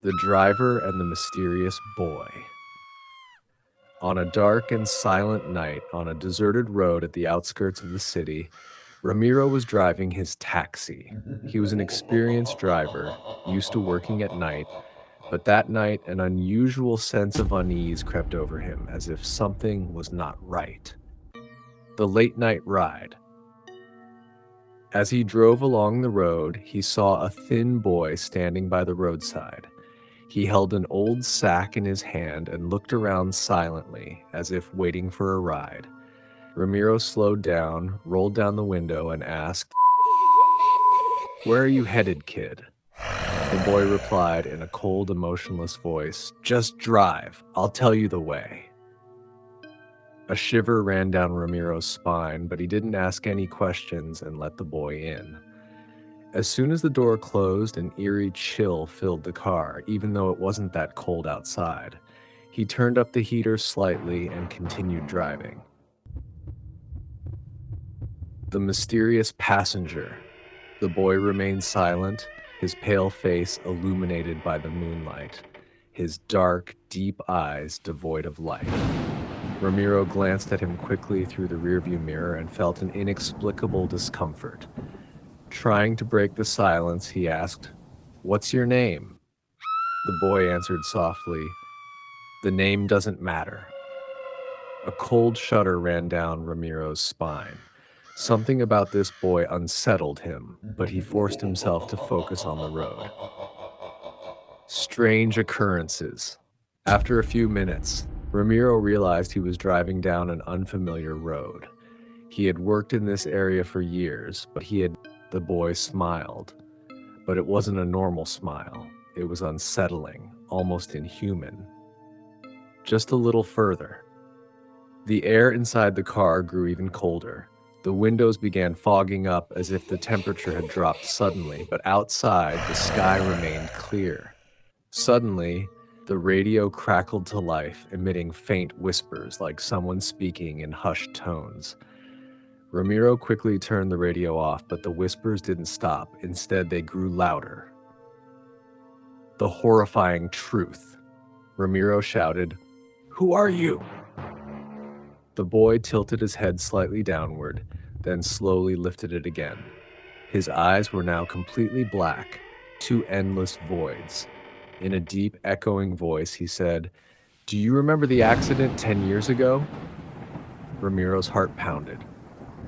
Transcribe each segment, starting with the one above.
The Driver and the Mysterious Boy. On a dark and silent night on a deserted road at the outskirts of the city, Ramiro was driving his taxi. He was an experienced driver, used to working at night, but that night an unusual sense of unease crept over him, as if something was not right. The late night ride. As he drove along the road, he saw a thin boy standing by the roadside. He held an old sack in his hand and looked around silently, as if waiting for a ride. Ramiro slowed down, rolled down the window, and asked, "Where are you headed, kid?" The boy replied in a cold, emotionless voice, "Just drive. I'll tell you the way." A shiver ran down Ramiro's spine, but he didn't ask any questions and let the boy in. As soon as the door closed, an eerie chill filled the car, even though it wasn't that cold outside. He turned up the heater slightly and continued driving. The mysterious passenger. The boy remained silent, his pale face illuminated by the moonlight, his dark, deep eyes devoid of life. Ramiro glanced at him quickly through the rearview mirror and felt an inexplicable discomfort. Trying to break the silence, he asked, "What's your name?" The boy answered softly, "The name doesn't matter." A cold shudder ran down Ramiro's spine. Something about this boy unsettled him, but he forced himself to focus on the road. Strange occurrences. After a few minutes, Ramiro realized he was driving down an unfamiliar road. He had worked in this area for years, The boy smiled. But it wasn't a normal smile. It was unsettling, almost inhuman. Just a little further. The air inside the car grew even colder. The windows began fogging up as if the temperature had dropped suddenly, but outside, the sky remained clear. Suddenly, the radio crackled to life, emitting faint whispers like someone speaking in hushed tones. Ramiro quickly turned the radio off, but the whispers didn't stop. Instead, they grew louder. "The horrifying truth," Ramiro shouted. "Who are you?" The boy tilted his head slightly downward, then slowly lifted it again. His eyes were now completely black, two endless voids. In a deep, echoing voice, he said, "Do you remember the accident 10 years ago?" Ramiro's heart pounded.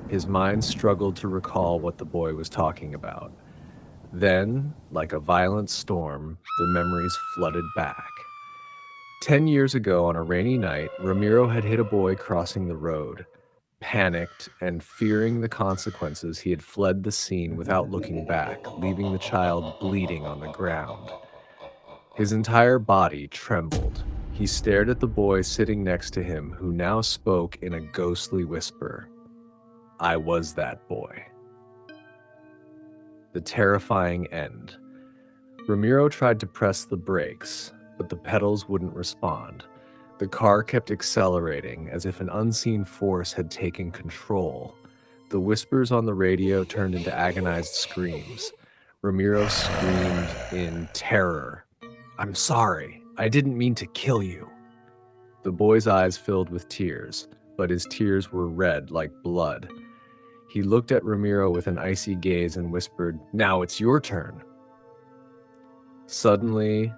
His mind struggled to recall what the boy was talking about. Then, like a violent storm, the memories flooded back. 10 years ago, on a rainy night, Ramiro had hit a boy crossing the road. Panicked and fearing the consequences, he had fled the scene without looking back, leaving the child bleeding on the ground. His entire body trembled. He stared at the boy sitting next to him, who now spoke in a ghostly whisper. "I was that boy." The terrifying end. Ramiro tried to press the brakes, but the pedals wouldn't respond. The car kept accelerating, as if an unseen force had taken control. The whispers on the radio turned into agonized screams. Ramiro screamed in terror. "I'm sorry. I didn't mean to kill you." The boy's eyes filled with tears, but his tears were red like blood. He looked at Ramiro with an icy gaze and whispered, "Now it's your turn." Suddenly,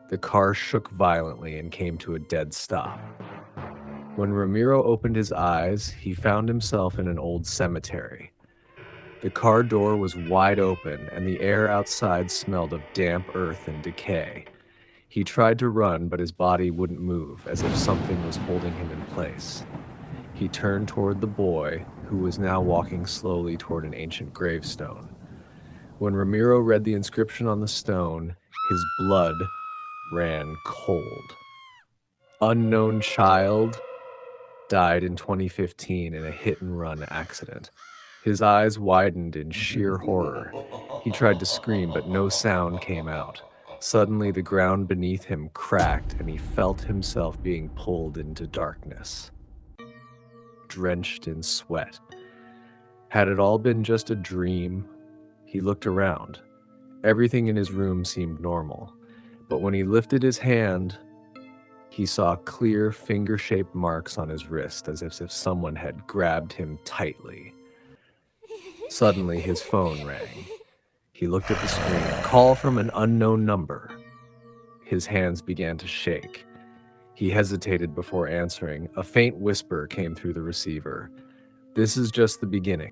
the car shook violently and came to a dead stop. When Ramiro opened his eyes, he found himself in an old cemetery. The car door was wide open, and the air outside smelled of damp earth and decay. He tried to run, but his body wouldn't move, as if something was holding him in place. He turned toward the boy, who was now walking slowly toward an ancient gravestone. When Ramiro read the inscription on the stone, his blood ran cold. "Unknown child died in 2015 in a hit-and-run accident." His eyes widened in sheer horror. He tried to scream, but no sound came out. Suddenly, the ground beneath him cracked, and he felt himself being pulled into darkness. Drenched in sweat. Had it all been just a dream? He looked around. Everything in his room seemed normal. But when he lifted his hand, he saw clear finger-shaped marks on his wrist, as if someone had grabbed him tightly. Suddenly, his phone rang. He looked at the screen. Call from an unknown number. His hands began to shake. He hesitated before answering. A faint whisper came through the receiver. "This is just the beginning."